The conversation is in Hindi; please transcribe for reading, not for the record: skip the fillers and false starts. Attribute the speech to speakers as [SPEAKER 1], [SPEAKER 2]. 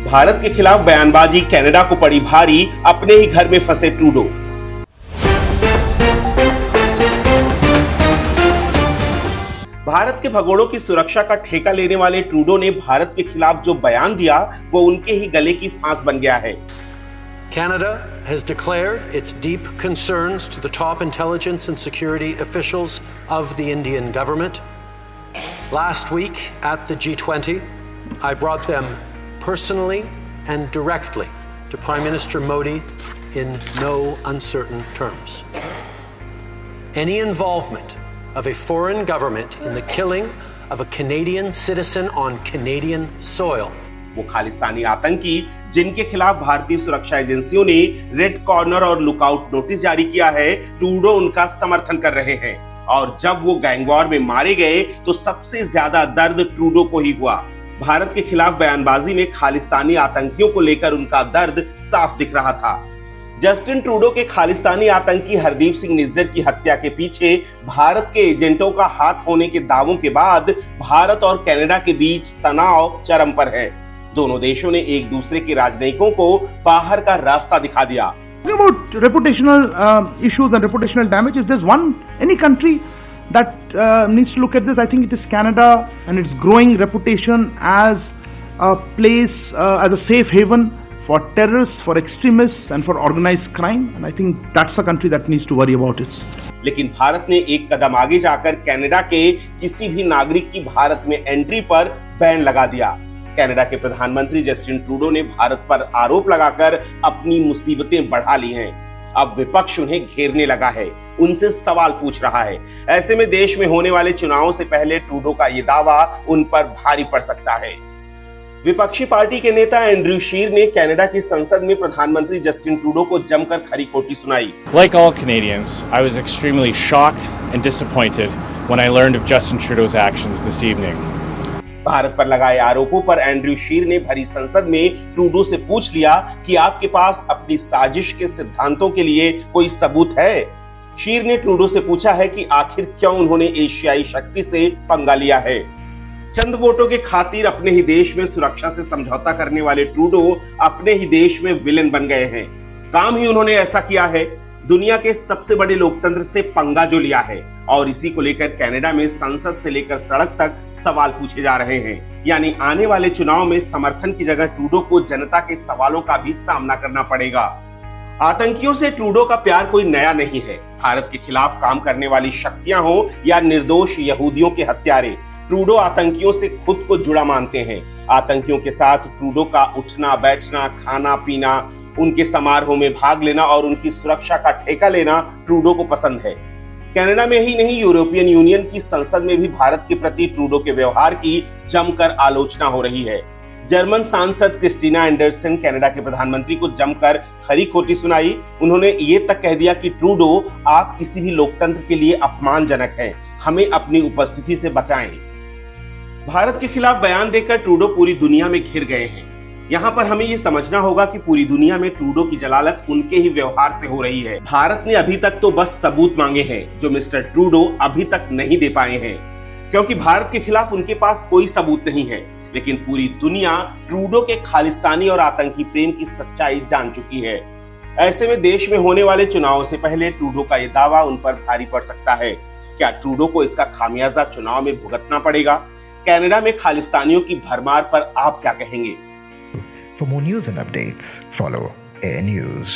[SPEAKER 1] भारत के खिलाफ बयानबाजी, कनाडा को पड़ी भारी, अपने ही घर में फंसे ट्रूडो। भारत के भगोड़ों की सुरक्षा का ठेका लेने वाले ट्रूडो ने भारत के खिलाफ जो बयान दिया वो उनके ही गले की फांस बन गया है।
[SPEAKER 2] Canada has declared its deep concerns to the top intelligence and security officials of the Indian government. Last week at the G20, I brought them personally and directly to Prime Minister Modi in no uncertain terms. Any involvement of a foreign government in the killing of a Canadian citizen on Canadian soil,
[SPEAKER 1] वो खालिस्तानी आतंकी जिनके खिलाफ भारतीय सुरक्षा एजेंसियों ने रेड कॉर्नर और लुकआउट नोटिस जारी किया है, ट्रूडो उनका समर्थन कर रहे हैं। और जब वो गैंगवॉर में मारे गए तो सबसे ज्यादा दर्द ट्रूडो को ही हुआ। भारत के खिलाफ बयानबाजी में खालिस्तानी आतंकियों को लेकर उनका दर्द साफ दिख रहा था। जस्टिन ट्रूडो के खालिस्तानी आतंकी हरदीप सिंह निज्जर की हत्या के पीछे भारत के एजेंटों का हाथ होने के दावों के बाद भारत और कनाडा के बीच तनाव चरम पर है। दोनों देशों ने एक दूसरे के राजनयिकों को बाहर का रास्ता दिखा दिया।
[SPEAKER 3] About reputational issues and reputational damage, if there's any country that needs to look at this, I think it is Canada and its growing reputation as a place, as a safe haven for terrorists, for extremists and for organized crime, and I think that's a country that needs to worry about it.
[SPEAKER 1] लेकिन भारत ने एक कदम आगे जाकर कनाडा के किसी भी नागरिक की भारत में एंट्री पर बैन लगा दिया। कनाडा के प्रधानमंत्री जस्टिन ट्रूडो ने भारत पर आरोप लगाकर अपनी मुसीबतें बढ़ा ली हैं। अब विपक्ष उन्हें घेरने लगा है, उनसे सवाल पूछ रहा है। ऐसे में देश में होने वाले चुनावों से पहले ट्रूडो का ये दावा उन पर भारी पड़ सकता है। विपक्षी पार्टी के नेता एंड्रयू शीर ने कनाडा की संसद में प्रधानमंत्री जस्टिन ट्रूडो को जमकर खरी खोटी सुनाई।
[SPEAKER 4] Like all Canadians, I was extremely shocked and disappointed when I learned of Justin Trudeau's actions this evening.
[SPEAKER 1] Bharat पर लगाए आरोपों पर एंड्रयू शीर ने भरी संसद में ट्रूडो से पूछ लिया कि आपके पास अपनी साजिश के सिद्धांतों के लिए कोई सबूत है। शीर ने ट्रूडो से पूछा है कि आखिर क्यों उन्होंने एशियाई शक्ति से पंगा लिया है। चंद वोटों के खातिर अपने ही देश में सुरक्षा से समझौता करने वाले ट्रूडो अपने ही देश में विलेन बन गए हैं। काम ही उन्होंने ऐसा किया है, दुनिया के सबसे बड़े लोकतंत्र से पंगा जो लिया है, और इसी को लेकर कनाडा में संसद से लेकर सड़क तक सवाल पूछे जा रहे हैं। यानी आने वाले चुनाव में समर्थन की जगह ट्रूडो को जनता के सवालों का भी सामना करना पड़ेगा। आतंकियों से ट्रूडो का प्यार कोई नया नहीं है। भारत के खिलाफ काम करने वाली शक्तियां हो या निर्दोष यहूदियों के हत्यारे, ट्रूडो आतंकियों से खुद को जुड़ा मानते हैं। आतंकियों के साथ ट्रूडो का उठना बैठना, खाना पीना, उनके समारोह में भाग लेना और उनकी सुरक्षा का ठेका लेना ट्रूडो को पसंद है। कनाडा में ही नहीं, यूरोपियन यूनियन की संसद में भी भारत के प्रति ट्रूडो के व्यवहार की जमकर आलोचना हो रही है। जर्मन सांसद क्रिस्टीना एंडरसन कनाडा के प्रधानमंत्री को जमकर खरी खोटी सुनाई। उन्होंने ये तक कह दिया कि ट्रूडो, आप किसी भी लोकतंत्र के लिए अपमानजनक हैं, हमें अपनी उपस्थिति से बचाएं। भारत के खिलाफ बयान देकर ट्रूडो पूरी दुनिया में घिर गए हैं। यहाँ पर हमें ये समझना होगा कि पूरी दुनिया में ट्रूडो की जलालत उनके ही व्यवहार से हो रही है। भारत ने अभी तक तो बस सबूत मांगे हैं जो मिस्टर ट्रूडो अभी तक नहीं दे पाए हैं, क्योंकि भारत के खिलाफ उनके पास कोई सबूत नहीं है। लेकिन पूरी दुनिया ट्रूडो के खालिस्तानी और आतंकी प्रेम की सच्चाई जान चुकी है। ऐसे में देश में होने वाले चुनावों से पहले ट्रूडो का ये दावा उन पर भारी पड़ सकता है। क्या ट्रूडो को इसका खामियाजा चुनाव में भुगतना पड़ेगा? कनाडा में खालिस्तानियों की भरमार पर आप क्या कहेंगे?
[SPEAKER 5] For more news and updates, follow Air News.